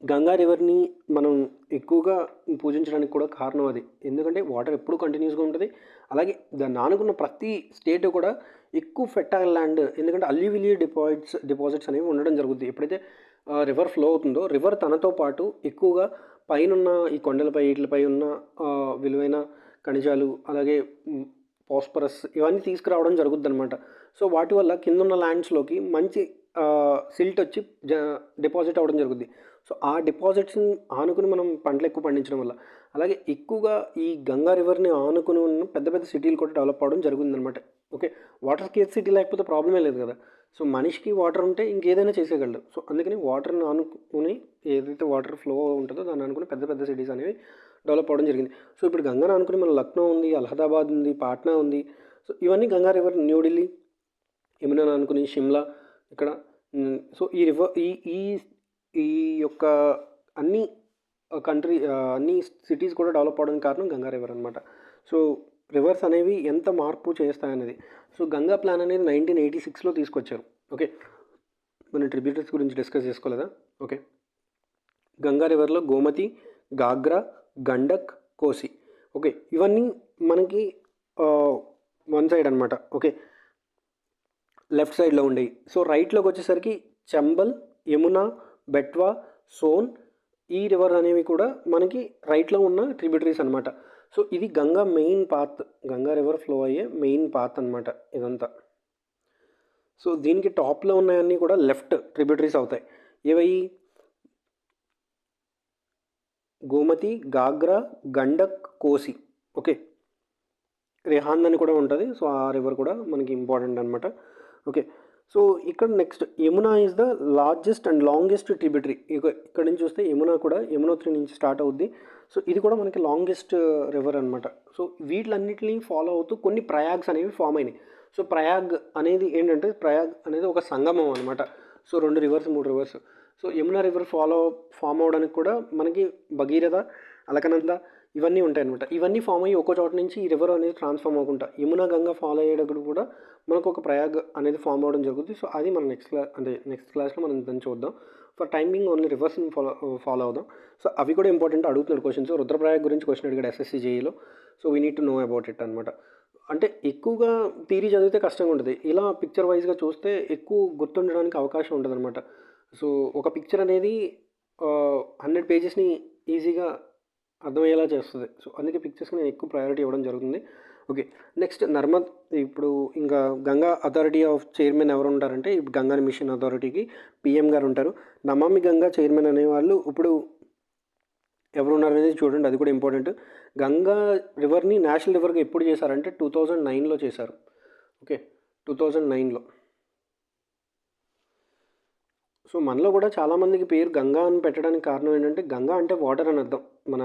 S1: గంగా రివర్ని మనం ఎక్కువగా పూజించడానికి కూడా కారణం అది, ఎందుకంటే వాటర్ ఎప్పుడు కంటిన్యూస్గా ఉంటుంది. అలాగే దాన్ని ఆనుకున్న ప్రతి స్టేట్ కూడా ఎక్కువ ఫెర్టైల్ ల్యాండ్, ఎందుకంటే అల్యూవిలియే డిపాజిట్స్ అనేవి ఉండడం జరుగుతుంది. ఎప్పుడైతే రివర్ ఫ్లో అవుతుందో రివర్ తనతో పాటు ఎక్కువగా పైన ఈ కొండలపై వీటిపై ఉన్న విలువైన ఖనిజాలు, అలాగే ఫాస్ఫరస్ ఇవన్నీ తీసుకురావడం జరుగుద్ది అనమాట. సో వాటి వల్ల కింద ఉన్న ల్యాండ్స్లోకి మంచి సిల్ట్ వచ్చి డిపాజిట్ అవ్వడం జరుగుద్ది. సో ఆ డిపాజిట్స్ని ఆనుకుని మనం పంటలు ఎక్కువ పండించడం వల్ల, అలాగే ఎక్కువగా ఈ గంగా రివర్ని ఆనుకుని ఉన్న పెద్ద పెద్ద సిటీలు కూడా డెవలప్ అవ్వడం జరుగుతుందన్నమాట. ఓకే, వాటర్ స్కేర్ సిటీ లేకపోతే ప్రాబ్లమే లేదు కదా. సో మనిషికి వాటర్ ఉంటే ఇంకేదైనా చేసేయగలడు. సో అందుకని వాటర్ని ఆనుకుని, ఏదైతే వాటర్ ఫ్లో ఉంటుందో దాన్ని అనుకుని పెద్ద పెద్ద సిటీస్ అనేవి డెవలప్ అవ్వడం జరిగింది. సో ఇప్పుడు గంగాను అనుకుని మన లక్నో ఉంది, అలహాబాద్ ఉంది, పాట్నా ఉంది. సో ఇవన్నీ గంగా రివర్, న్యూఢిల్లీ, యమునా అనుకుని షిమ్లా ఇక్కడ. సో ఈ రివర్ ఈ ఈ యొక్క అన్ని అన్ని సిటీస్ కూడా డెవలప్ అవ్వడానికి కారణం గంగా రివర్ అనమాట. సో రివర్స్ అనేవి ఎంత మార్పు చేస్తాయనేది. సో గంగా ప్లాన్ అనేది 1986లో తీసుకొచ్చారు. ఓకే, మన ట్రిబ్యూటరీస్ గురించి డిస్కస్ చేసుకోలేదా? ఓకే, గంగా రివర్లో గోమతి, గాగ్రా, గండక్, కోసి. ఓకే, ఇవన్నీ మనకి వన్ సైడ్ అనమాట. ఓకే, లెఫ్ట్ సైడ్లో ఉండేవి. సో రైట్లోకి వచ్చేసరికి చంబల్, యమున, బెట్వా, సోన్, ఈ రివర్ అనేవి కూడా మనకి రైట్లో ఉన్న ట్రిబ్యూటరీస్ అనమాట. సో ఇది Ganga main path, Ganga river flow అయ్యే మెయిన్ పాత్ అనమాట ఇదంతా. సో దీనికి టాప్లో ఉన్నాయన్నీ కూడా లెఫ్ట్ ట్రిబ్యూటరీస్ అవుతాయి. ఏవయ్యి? గోమతి, గాగ్రా, గండక్, కోసి. ఓకే, రిహాంద్ అని కూడా ఉంటుంది. సో ఆ రివర్ కూడా మనకి ఇంపార్టెంట్ అనమాట. ఓకే, సో ఇక్కడ next Yamuna is the largest and longest tributary. ఇక్కడ నుంచి చూస్తే యమునా కూడా యమునోత్రి నుంచి స్టార్ట్ అవుద్ది. సో ఇది కూడా మనకి లాంగెస్ట్ రివర్ అనమాట. సో వీటిలన్నిటిని ఫాలో అవుతూ కొన్ని ప్రయాగ్స్ అనేవి ఫామ్ అయినాయి. సో ప్రయాగ్ అనేది ఏంటంటే, ప్రయాగ్ అనేది ఒక సంగమం అనమాట. So 2 rivers 3 rivers. So Yamuna river form అవడానికి కూడా మనకి భగీరథ, అలకనంద ఇవన్నీ ఉంటాయన్నమాట. ఇవన్నీ ఫామ్ అయ్యి ఒక్కో చోట నుంచి ఈ రివర్ అనేది ట్రాన్స్ఫార్మ్ అవ్వకుండా యమునా గంగా ఫాలో అయ్యేటప్పుడు కూడా మనకు ఒక ప్రయాగ్ అనేది ఫామ్ అవ్వడం జరుగుతుంది. సో అది మనం నెక్స్ట్ క్లాస్లో మనం దాన్ని చూద్దాం. ఫర్ టైమింగ్ ఓన్లీ రివర్స్ని ఫాలో అవుదాం. సో అవి కూడా ఇంపార్టెంట్, అడుగుతున్నాడు క్వశ్చన్స్. రుద్రప్రయాగ్ గురించి క్వశ్చన్ అడిగాడు SSC JEEలో. So we need to know about it అనమాట. అంటే ఎక్కువగా థియరీ చదివితే కష్టంగా ఉంటుంది, ఇలా పిక్చర్ వైజ్గా చూస్తే ఎక్కువ గుర్తుండడానికి అవకాశం ఉంటుంది అనమాట. సో ఒక పిక్చర్ అనేది 100 పేజెస్ని ఈజీగా అర్థమయ్యేలా చేస్తుంది. సో అందుకే పిక్చర్స్కి నేను ఎక్కువ ప్రయారిటీ ఇవ్వడం జరుగుతుంది. Okay, next Narmada. ఇప్పుడు ఇంకా గంగా అథారిటీ ఆఫ్ చైర్మన్ ఎవరు ఉంటారంటే, ఇప్పుడు గంగా మిషన్ అథారిటీకి PM గారు ఉంటారు. నమామి గంగా చైర్మన్ అనేవాళ్ళు ఇప్పుడు ఎవరు ఉన్నారనేది చూడండి, అది కూడా ఇంపార్టెంట్. గంగా రివర్ని నేషనల్ రివర్గా ఎప్పుడు చేశారంటే 2009లో చేశారు. ఓకే, 2009లో. సో మనలో కూడా చాలామందికి పేరు గంగా అని పెట్టడానికి కారణం ఏంటంటే, గంగా అంటే వాటర్ అని అర్థం మన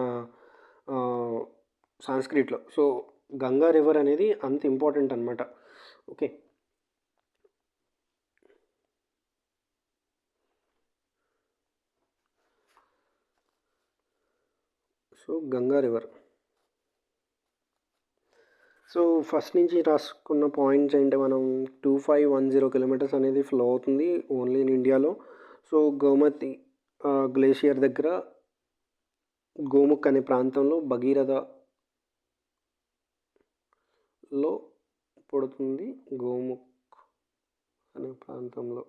S1: సాంస్క్రిట్లో. సో గంగా రివర్ అనేది అంత ఇంపార్టెంట్ అనమాట. Okay, so Ganga river. So first నుంచి రాసుకున్న పాయింట్స్ ఏంటి, మనం 2510 కిలోమీటర్స్ అనేది ఫ్లో అవుతుంది ఓన్లీ ఇన్ ఇండియాలో. సో గోమతి గ్లేషియర్ దగ్గర గోముఖ్ అనే ప్రాంతంలో భగీరథలో పడుతుంది, గోముఖ్ అనే ప్రాంతంలో.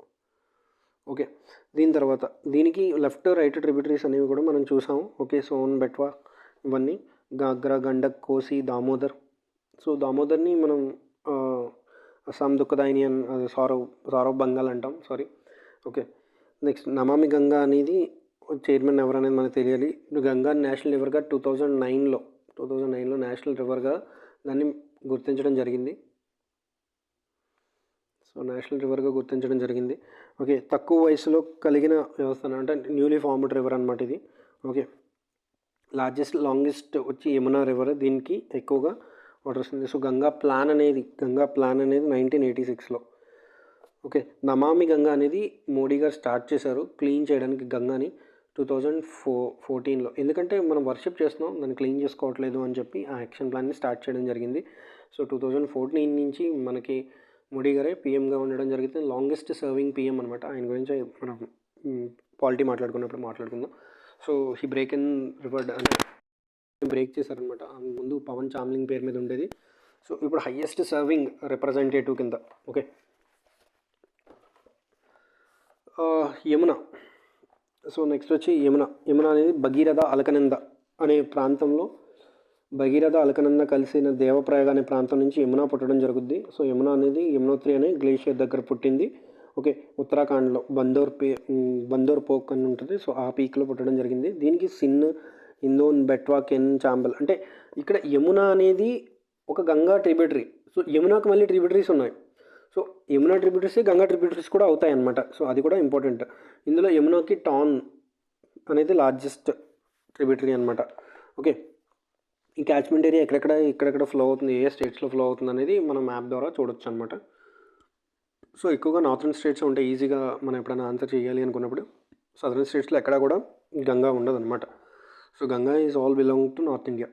S1: ఓకే, దీని తర్వాత దీనికి లెఫ్ట్ రైట్ ట్రిబ్యూటరీస్ అనేవి కూడా మనం చూసాము. ఓకే, సోన్, బెట్వా ఇవన్నీ, గాగ్రా, గండక్, కోసి, దామోదర్. సో దామోదర్ని మనం అస్సాం దుఃఖదాయిని అని సారవ్ బంగాల్ అంటాం, సారీ. ఓకే, నెక్స్ట్ నమామి గంగా అనేది చైర్మన్ ఎవరు అనేది మనకు తెలియాలి. గంగా నేషనల్ రివర్గా 2009లో నేషనల్ రివర్గా దాన్ని గుర్తించడం జరిగింది. సో నేషనల్ రివర్గా గుర్తించడం జరిగింది. ఓకే, తక్కువ వయసులో కలిగిన వ్యవస్థ అంటే న్యూలీ ఫార్మ్డ్ రివర్ అనమాట ఇది. ఓకే, లాంగెస్ట్ వచ్చి యమునా రివర్, దీనికి ఎక్కువగా వాటర్ వస్తుంది. సో గంగా ప్లాన్ అనేది 1986లో. ఓకే, నమామి గంగా అనేది మోడీ గారు స్టార్ట్ చేశారు క్లీన్ చేయడానికి గంగాని 2014లో. ఎందుకంటే మనం వర్షిప్ చేస్తున్నాం, దాన్ని క్లీన్ చేసుకోవట్లేదు అని చెప్పి ఆ యాక్షన్ ప్లాన్ని స్టార్ట్ చేయడం జరిగింది. సో 2014 నుంచి మనకి మోడీ గారే PMగా ఉండడం జరిగింది. లాంగెస్ట్ సర్వింగ్ PM అనమాట. ఆయన గురించి మనం పాలిటీ మాట్లాడుకుందాం. సో హీ బ్రేక్ ఇన్ రివర్డ్ అంటే బ్రేక్ చేశారనమాట. ముందు పవన్ చామ్లింగ్ పేరు మీద ఉండేది. సో ఇప్పుడు హయ్యెస్ట్ సర్వింగ్ రిప్రజెంటేటివ్ కింద. ఓకే, యమున. సో నెక్స్ట్ వచ్చి యమున అనేది భగీరథ, అలకనంద అనే ప్రాంతంలో భగీరథ, అలకనంద కలిసిన దేవప్రయాగ అనే ప్రాంతం నుంచి యమున పుట్టడం జరుగుద్ది. సో యమున అనేది యమునోత్రి అనే గ్లేషియర్ దగ్గర పుట్టింది. ఓకే, ఉత్తరాఖండ్లో బందోర్ పోక్ అని ఉంటుంది. సో ఆ పీక్లో పుట్టడం జరిగింది. దీనికి సిన్, ఇందోన్, బెట్వా, కెన్, చాంబల్ అంటే ఇక్కడ యమున అనేది ఒక గంగా ట్రిబ్యూటరీ. సో యమునాకు మళ్ళీ ట్రిబ్యూటరీస్ ఉన్నాయి. So Yamuna tributaries Ganga tributaries కూడా అవుతాయి అన్నమాట. సో అది కూడా ఇంపార్టెంట్. ఇందులో యమునాకి టాన్ అనేది లార్జెస్ట్ ట్రిబ్యూటరీ అనమాట. ఓకే, ఈ క్యాచ్మెంట్ ఏరియా ఎక్కడెక్కడ ఫ్లో అవుతుంది, ఏ స్టేట్స్లో ఫ్లో అవుతుంది అనేది మనం మ్యాప్ ద్వారా చూడొచ్చు అనమాట. సో ఎక్కువగా నార్థన్ స్టేట్స్ ఉంటాయి ఈజీగా మనం ఎప్పుడైనా ఆన్సర్ చేయాలి అనుకున్నప్పుడు. సదరన్ స్టేట్స్లో ఎక్కడా కూడా గంగా ఉండదు అనమాట. So Ganga is all belong to north India.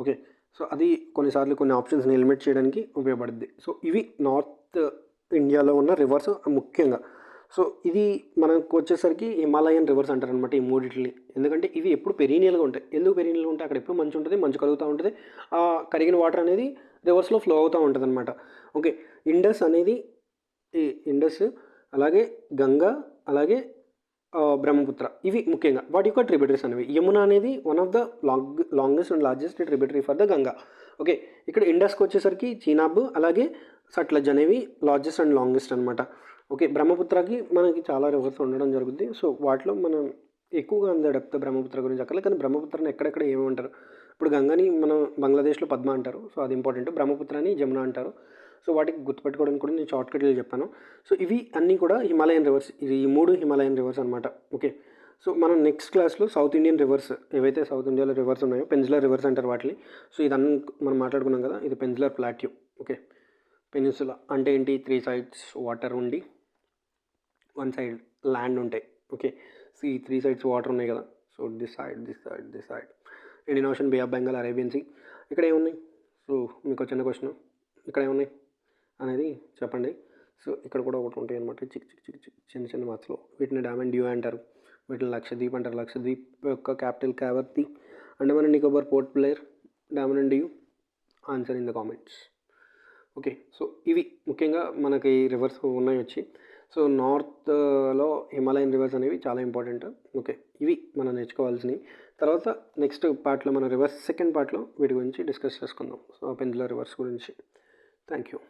S1: Okay. So అది కొన్నిసార్లు కొన్ని ఆప్షన్స్ని ఎలిమినేట్ చేయడానికి ఉపయోగపడుద్ది. సో ఇవి నార్త్ ఇండియాలో ఉన్న రివర్స్ ముఖ్యంగా. సో ఇది మనకు వచ్చేసరికి హిమాలయన్ రివర్స్ అంటారనమాట ఈ మూడిటిని. ఎందుకంటే ఇవి ఎప్పుడు పెరీనియల్గా ఉంటాయి. ఎందుకు పెరీనియల్గా ఉంటాయి? అక్కడ ఎప్పుడు మంచు ఉంటుంది, మంచు కరుగుతూ ఉంటుంది, ఆ కరిగిన వాటర్ అనేది రివర్స్లో ఫ్లో అవుతూ ఉంటుంది అనమాట. ఓకే. ఇండస్ అనేది ఈ ఇండస్, అలాగే గంగా, అలాగే బ్రహ్మపుత్ర, ఇవి ముఖ్యంగా వాటి యొక్క ట్రిబ్యూటరీస్ అనేవి. యమున అనేది one of the longest and largest tributary for the Ganga. Okay. ఇక్కడ ఇండస్కి వచ్చేసరికి చీనాబ్, అలాగే సట్లజ్ అనేవి లార్జెస్ట్ అండ్ లాంగెస్ట్ అనమాట. ఓకే. బ్రహ్మపుత్రకి మనకి చాలా రివర్స్ ఉండడం జరుగుతుంది. సో వాటిలో మనం ఎక్కువగా అంత డెప్త్ బ్రహ్మపుత్ర గురించి అక్కర్లేదు. కానీ బ్రహ్మపుత్రని ఎక్కడెక్కడ ఏమంటారు? ఇప్పుడు గంగని మనం బంగ్లాదేశ్లో పద్మ అంటారు. సో అది ఇంపార్టెంట్. బ్రహ్మపుత్రని జమున అంటారు. సో వాటికి గుర్తుపెట్టుకోవడానికి కూడా నేను షార్ట్కట్లు చెప్పాను. సో ఇవి అన్నీ కూడా హిమాలయన్ రివర్స్. ఇది ఈ 3 హిమాలయన్ రివర్స్ అనమాట. ఓకే. సో మనం నెక్స్ట్ క్లాస్లో సౌత్ ఇండియన్ రివర్స్, ఏవైతే సౌత్ ఇండియాలో రివర్స్ ఉన్నాయో పెన్సిలర్ రివర్స్ అంటారు వాటిని. సో ఇదన్నీ మనం మాట్లాడుకున్నాం కదా, ఇది పెన్సిలర్ ప్లాట్యూ. ఓకే. పెనిన్సులా అంటే ఏంటి? 3 సైడ్స్ వాటర్ ఉండి 1 సైడ్ ల్యాండ్ ఉంటాయి. ఓకే. సో ఈ 3 సైడ్స్ వాటర్ ఉన్నాయి కదా. So this side, this side, this side, Indian Ocean, Bay of Bengal, Arabian Sea. ఇక్కడ ఏమున్నాయి? సో మీకు చిన్న క్వశ్చన్, ఇక్కడ ఏమున్నాయి అనేది చెప్పండి. సో ఇక్కడ కూడా ఒకటి ఉంటాయి అనమాట, చిన్న చిన్న మార్క్స్లో. వీటిని డామన్ డ్యూ అంటారు, వీటిని లక్షద్వీప్ అంటారు. లక్షద్వీప్ యొక్క capital Kavaratti. Andaman and Nicobar Port Blair. Daman and Diu. Answer in the comments. Okay. So ఇవి ముఖ్యంగా మనకి రివర్స్ ఉన్నాయి వచ్చి. సో నార్త్లో హిమాలయన్ రివర్స్ అనేవి చాలా ఇంపార్టెంట్. ఓకే. ఇవి మనం నేర్చుకోవాల్సినవి. తర్వాత నెక్స్ట్ పార్ట్లో మన రివర్స్ సెకండ్ పార్ట్లో వీటి గురించి డిస్కస్ చేసుకుందాం. సో పెన్సిలర్ రివర్స్ గురించి. Thank you.